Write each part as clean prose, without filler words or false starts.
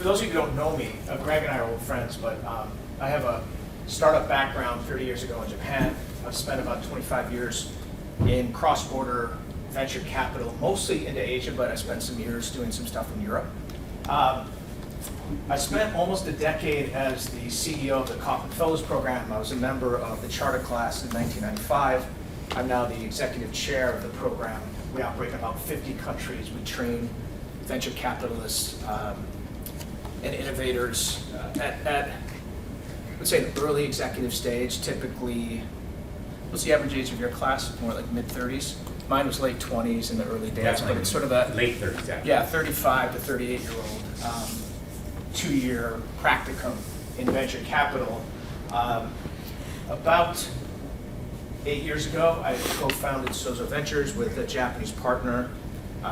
those of you who don't know me, Greg and I are old friends, but I have a startup background 30 years ago in Japan. I've spent about 25 years in cross-border venture capital, mostly into Asia, but I spent some years doing some stuff in Europe. I spent almost a decade as the CEO of the Kauffman Fellows Program. I was a member of the charter class in 1995. I'm now the executive chair of the program. We operate in about 50 countries. We train venture capitalists and innovators at let's say, the early executive stage. Typically, what's the average age of your class? More like mid-30s? Mine was late 20s in the early days, Definitely but it's sort of a late 30s. Actually. Yeah, 35 to 38-year-old, 2-year practicum in venture capital. About 8 years ago, I co-founded Sozo Ventures with a Japanese partner.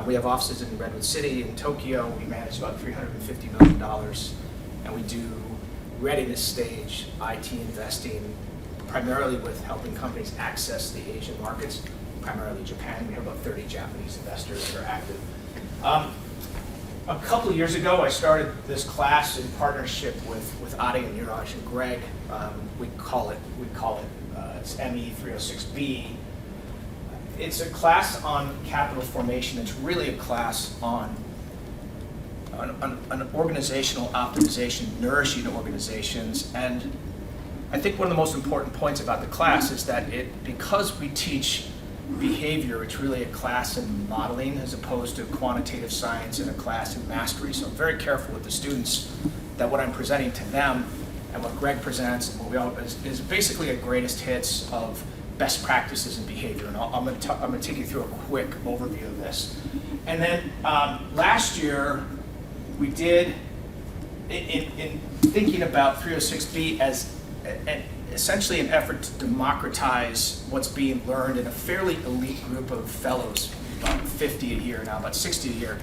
We have offices in Redwood City, in Tokyo. We manage about $350 million, and we do readiness stage IT investing, primarily with helping companies access the Asian markets, primarily Japan. We have about 30 Japanese investors that are active. A couple of years ago, I started this class in partnership with Adi and Niraj and Greg. We call it it's ME306B. It's a class on capital formation. It's really a class on organizational optimization, nourishing organizations. And I think one of the most important points about the class is that because we teach behavior, it's really a class in modeling as opposed to quantitative science and a class in mastery. So I'm very careful with the students that what I'm presenting to them and what Greg presents and what we all is basically a greatest hits of best practices in behavior. And I'm going to take you through a quick overview of this. And then last year, we did, in thinking about 306B as essentially an effort to democratize what's being learned in a fairly elite group of fellows, about 50 a year now, about 60 a year,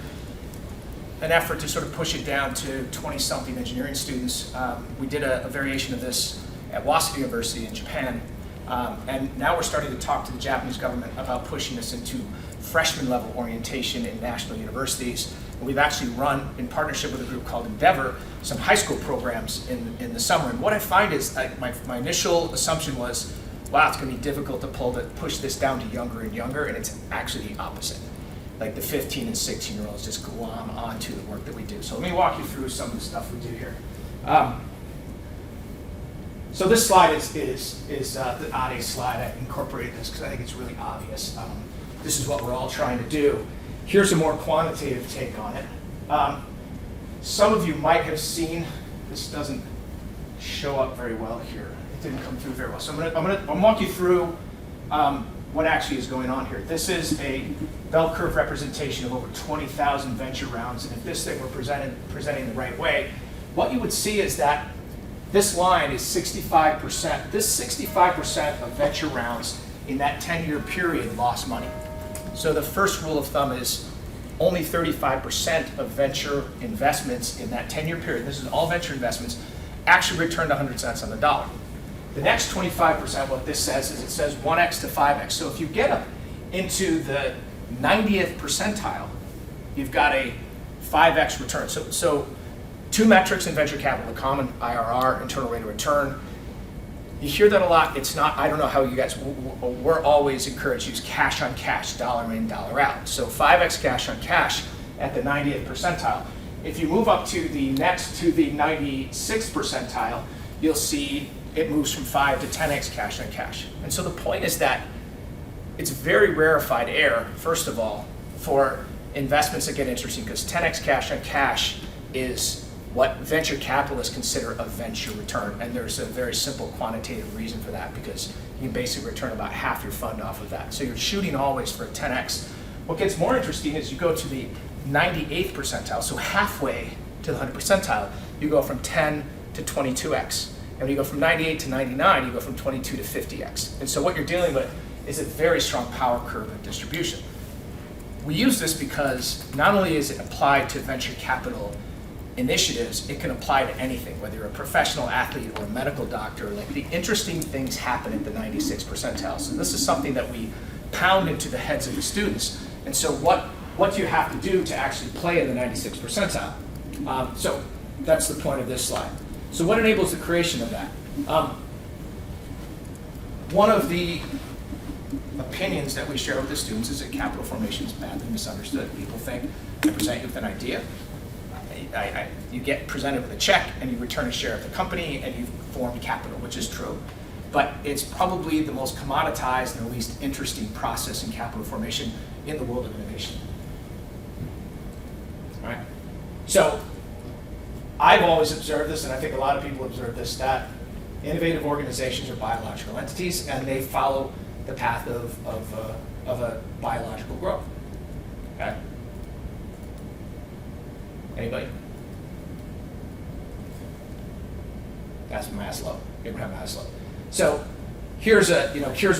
an effort to sort of push it down to 20-something engineering students. We did a variation of this at Waseda University in Japan, and now we're starting to talk to the Japanese government about pushing this into freshman level orientation in national universities. And we've actually run, in partnership with a group called Endeavor, some high school programs in the summer. And what I find is, my initial assumption was, wow, it's going to be difficult to push this down to younger and younger, and it's actually the opposite. Like the 15 and 16-year-olds just glom onto the work that we do. So let me walk you through some of the stuff we do here. So this slide is the Adi slide. I incorporated this because I think it's really obvious. This is what we're all trying to do. Here's a more quantitative take on it. Some of you might have seen, this doesn't show up very well here. It didn't come through very well. So I'm gonna walk you through what actually is going on here. This is a bell curve representation of over 20,000 venture rounds. And if this thing were presenting the right way, what you would see is that this line is 65%. This 65% of venture rounds in that 10-year period lost money. So the first rule of thumb is only 35% of venture investments in that 10-year period, this is all venture investments, actually returned 100 cents on the dollar. The next 25%, what this says is it says 1x to 5x. So if you get up into the 90th percentile, you've got a 5x return. So two metrics in venture capital are common: IRR, internal rate of return. You hear that a lot. It's not, I don't know how you guys, we're always encouraged to use cash on cash, dollar in, dollar out. So 5x cash on cash at the 90th percentile. If you move up to the 96th percentile, you'll see it moves from 5 to 10x cash on cash. And so the point is that it's very rarefied air, first of all, for investments that get interesting, because 10x cash on cash is what venture capitalists consider a venture return. And there's a very simple quantitative reason for that, because you can basically return about half your fund off of that. So you're shooting always for a 10x. What gets more interesting is you go to the 98th percentile, so halfway to the 100th percentile, you go from 10 to 22x. And when you go from 98 to 99, you go from 22 to 50x. And so what you're dealing with is a very strong power curve of distribution. We use this because not only is it applied to venture capital initiatives, it can apply to anything, whether you're a professional athlete or a medical doctor. Like, the interesting things happen at the 96th percentile. So this is something that we pound into the heads of the students. And so what do you have to do to actually play in the 96th percentile? So That's the point of this slide. So what enables the creation of that? One of the opinions that we share with the students is that capital formation is badly misunderstood. People think, I present you with an idea, you get presented with a check, and you return a share of the company, and you've formed capital, which is true. But it's probably the most commoditized and the least interesting process in capital formation in the world of innovation. All right? So I've always observed this, and I think a lot of people observe this, that innovative organizations are biological entities, and they follow the path of a biological growth. Okay? Anybody? That's Maslow, Abraham Maslow. So here's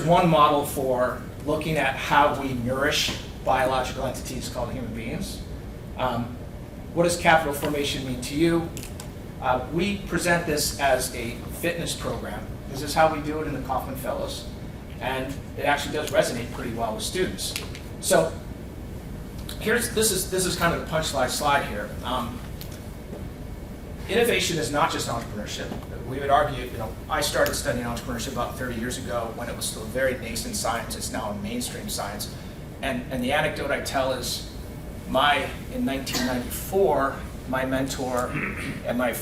one model for looking at how we nourish biological entities called human beings. What does capital formation mean to you? We present this as a fitness program. This is how we do it in the Kauffman Fellows. And it actually does resonate pretty well with students. So this is kind of the punchline slide here. Innovation is not just entrepreneurship. We would argue, I started studying entrepreneurship about 30 years ago when it was still a very nascent science. It's now a mainstream science. And the anecdote I tell is, in 1994, my mentor at my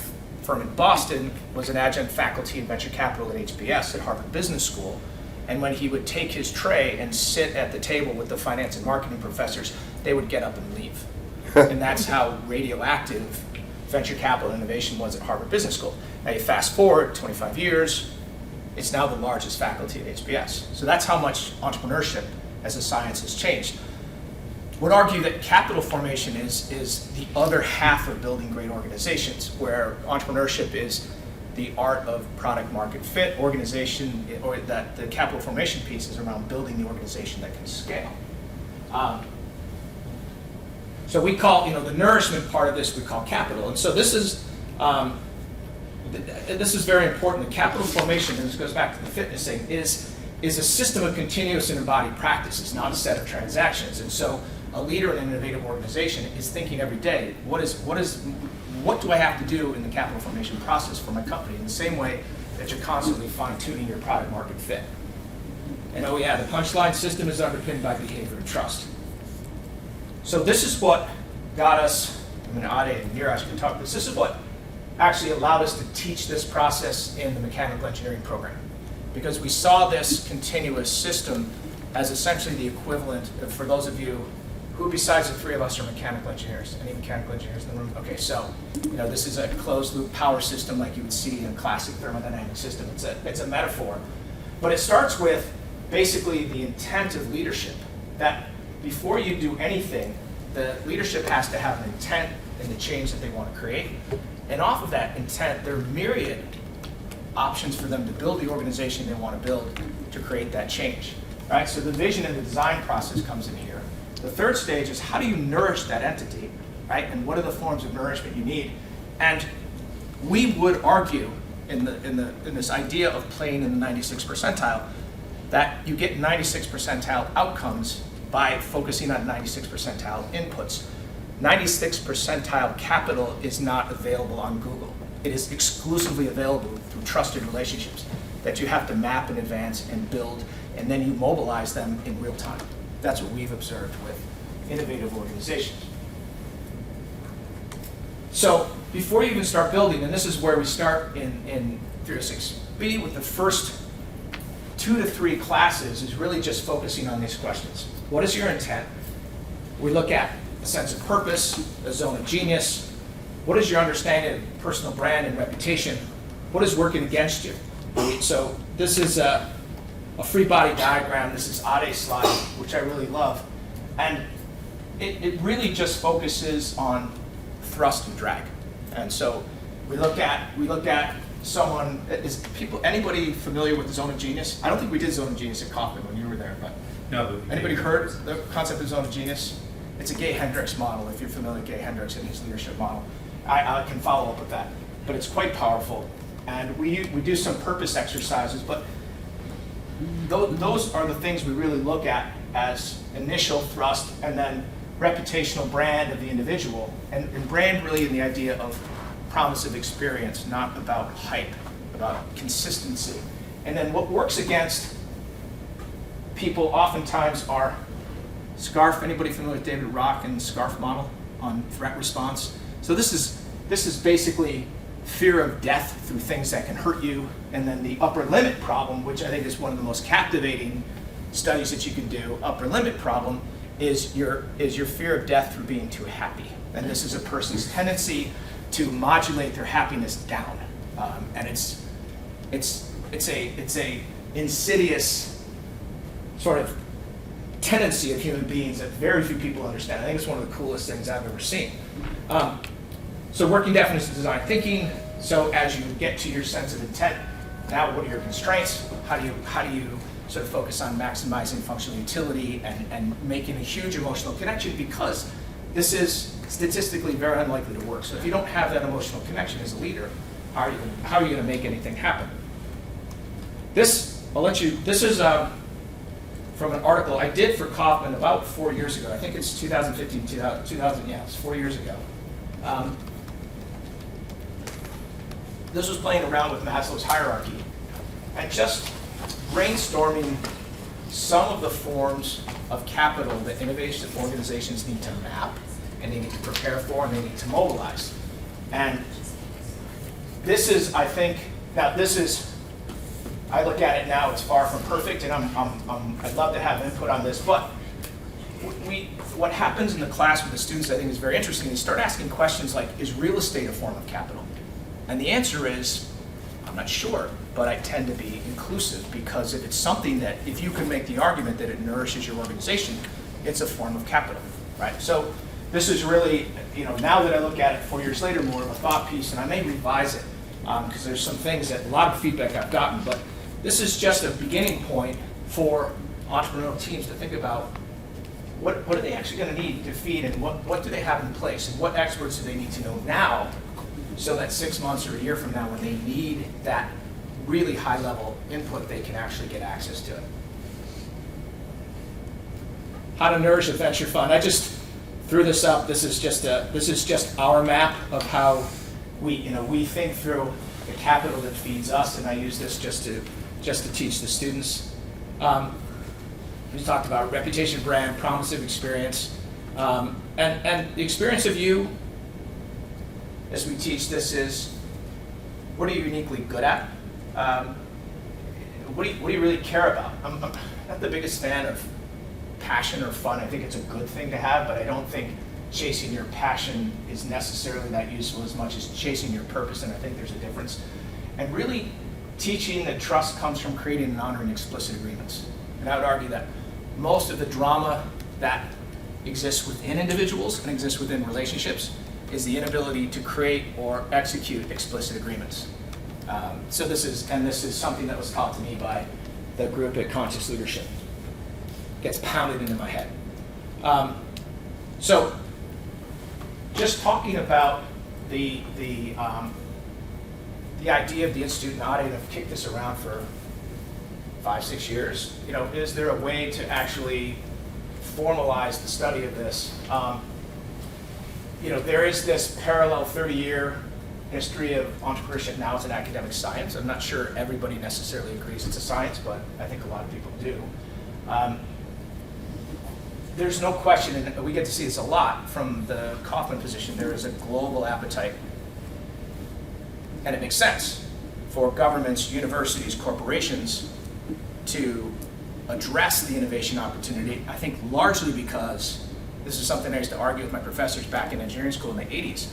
firm in Boston was an adjunct faculty in venture capital at HBS at Harvard Business School. And when he would take his tray and sit at the table with the finance and marketing professors, they would get up and leave. And that's how radioactive venture capital innovation was at Harvard Business School. Now you fast forward 25 years, it's now the largest faculty at HBS. So that's how much entrepreneurship as a science has changed. Would argue that capital formation is the other half of building great organizations, where entrepreneurship is the art of product market fit, organization, or that the capital formation piece is around building the organization that can scale. So we call, the nourishment part of this we call capital. And so this is very important. The capital formation, and this goes back to the fitness thing, is a system of continuous and embodied practices, not a set of transactions. And so a leader in an innovative organization is thinking every day, what do I have to do in the capital formation process for my company, in the same way that you're constantly fine-tuning your product market fit. And the punchline system is underpinned by behavior and trust. So this is what got us, Ade and Neeraj can talk this is what actually allowed us to teach this process in the mechanical engineering program. Because we saw this continuous system as essentially the equivalent of, for those of you who besides the three of us are mechanical engineers? Any mechanical engineers in the room? Okay, so this is a closed loop power system like you would see in a classic thermodynamic system. It's a metaphor. But it starts with basically the intent of leadership, that before you do anything, the leadership has to have an intent in the change that they want to create. And off of that intent, there are myriad options for them to build the organization they want to build to create that change. Right? So the vision and the design process comes in here. The third stage is, how do you nourish that entity, right? And what are the forms of nourishment you need? And we would argue in this idea of playing in the 96th percentile that you get 96th percentile outcomes by focusing on 96th percentile inputs. 96th percentile capital is not available on Google. It is exclusively available through trusted relationships that you have to map in advance and build, and then you mobilize them in real time. That's what we've observed with innovative organizations. So before you even start building, and this is where we start in 306B with the first 2 to 3 classes, is really just focusing on these questions. What is your intent? We look at a sense of purpose, a zone of genius. What is your understanding of personal brand and reputation? What is working against you? So this is a free body diagram. This is Ade's slide, which I really love. And it really just focuses on thrust and drag. And so we look at someone, anybody familiar with the zone of genius? I don't think we did zone of genius at Kauffman when you were there, but no. Anybody heard the concept of zone of genius? It's a Gay Hendricks model, if you're familiar with Gay Hendricks and his leadership model. I can follow up with that, but it's quite powerful. And we do some purpose exercises, but those are the things we really look at as initial thrust, and then reputational brand of the individual, and brand really in the idea of promise of experience, not about hype, about consistency. And then what works against people oftentimes are SCARF. Anybody familiar with David Rock and SCARF model on threat response? So this is basically fear of death through things that can hurt you, and then the upper limit problem, which I think is one of the most captivating studies that you can do. Upper limit problem is your fear of death through being too happy, and this is a person's tendency to modulate their happiness down, and it's a insidious sort of tendency of human beings that very few people understand. I think it's one of the coolest things I've ever seen. So working definition design thinking. So as you get to your sense of intent, now what are your constraints? How do you sort of focus on maximizing functional utility and making a huge emotional connection, because this is statistically very unlikely to work. So if you don't have that emotional connection as a leader, how are you going to make anything happen? This is from an article I did for Kaufman about 4 years ago. I think it's 2015, 2000, yeah, it's 4 years ago. This was playing around with Maslow's hierarchy and just brainstorming some of the forms of capital that innovation organizations need to map, and they need to prepare for, and they need to mobilize. And this is, I think, I look at it now, it's far from perfect, and I'd love to have input on this, but what happens in the class with the students I think is very interesting. They start asking questions like, is real estate a form of capital? And the answer is, I'm not sure, but I tend to be inclusive, because if it's something that, if you can make the argument that it nourishes your organization, it's a form of capital, right? So this is really, now that I look at it 4 years later, more of a thought piece, and I may revise it, because there's some things that, a lot of feedback I've gotten, but this is just a beginning point for entrepreneurial teams to think about what are they actually going to need to feed, and what do they have in place, and what experts do they need to know now, so that 6 months or a year from now, when they need that really high level input, they can actually get access to it. How to nourish a venture fund. I just threw this up. This is just our map of how we think through the capital that feeds us, and I use this just to teach the students. We talked about reputation, brand, promise of experience, and the experience of you. As we teach, this is, what are you uniquely good at? What do you really care about? I'm not the biggest fan of passion or fun. I think it's a good thing to have, but I don't think chasing your passion is necessarily that useful as much as chasing your purpose, and I think there's a difference. And really teaching that trust comes from creating and honoring explicit agreements. And I would argue that most of the drama that exists within individuals and exists within relationships is the inability to create or execute explicit agreements. So this is something that was taught to me by the group at Conscious Leadership. Gets pounded into my head. So just talking about the idea of the Institute and Audit, I've kicked this around for 5-6 years. Is there a way to actually formalize the study of this? There is this parallel 30-year history of entrepreneurship now as an academic science. I'm not sure everybody necessarily agrees it's a science, but I think a lot of people do. There's no question, and we get to see this a lot from the Kaufman position, there is a global appetite. And it makes sense for governments, universities, corporations to address the innovation opportunity, I think largely because this is something I used to argue with my professors back in engineering school in the 80s,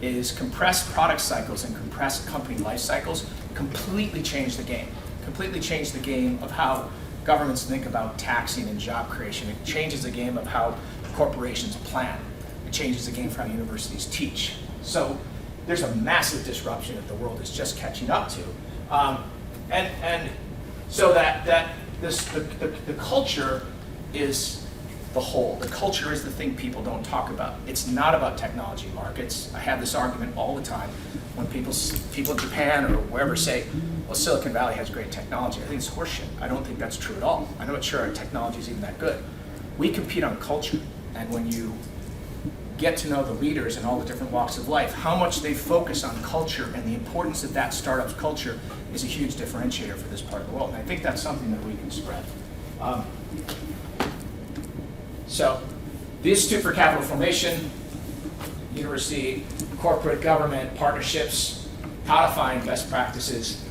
is compressed product cycles and compressed company life cycles completely change the game. Completely change the game of how governments think about taxing and job creation. It changes the game of how corporations plan. It changes the game for how universities teach. So there's a massive disruption that the world is just catching up to. And so the culture is the whole. The culture is the thing people don't talk about. It's not about technology markets. I have this argument all the time when people in Japan or wherever say, well, Silicon Valley has great technology. I think it's horseshit. I don't think that's true at all. I'm not sure our technology is even that good. We compete on culture, and when get to know the leaders in all the different walks of life, how much they focus on culture and the importance of that startup's culture is a huge differentiator for this part of the world. And I think that's something that we can spread. So the Institute for Capital Formation, university, corporate government, partnerships, how to find best practices.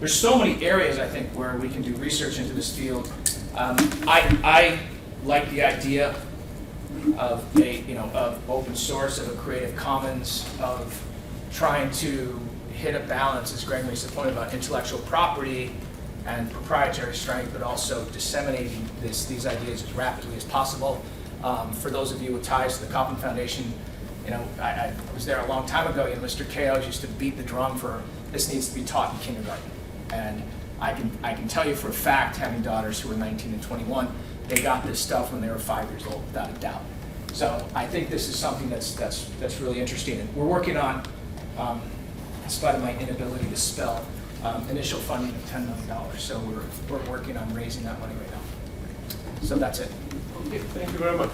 There's so many areas, I think, where we can do research into this field. I like the idea of of open source, of a Creative Commons, of trying to hit a balance, as Greg makes the point about intellectual property and proprietary strength, but also disseminating these ideas as rapidly as possible. For those of you with ties to the Kauffman Foundation, I was there a long time ago, and Mr. Chaos used to beat the drum for this needs to be taught in kindergarten. And I can tell you for a fact, having daughters who are 19 and 21, they got this stuff when they were 5 years old, without a doubt. So I think this is something that's really interesting. And we're working on, in spite of my inability to spell, initial funding of $10 million. So we're working on raising that money right now. So that's it. Okay, thank you very much.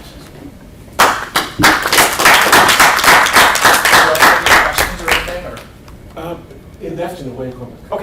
Questions or anything? Or? Invest in the Wickham. Okay.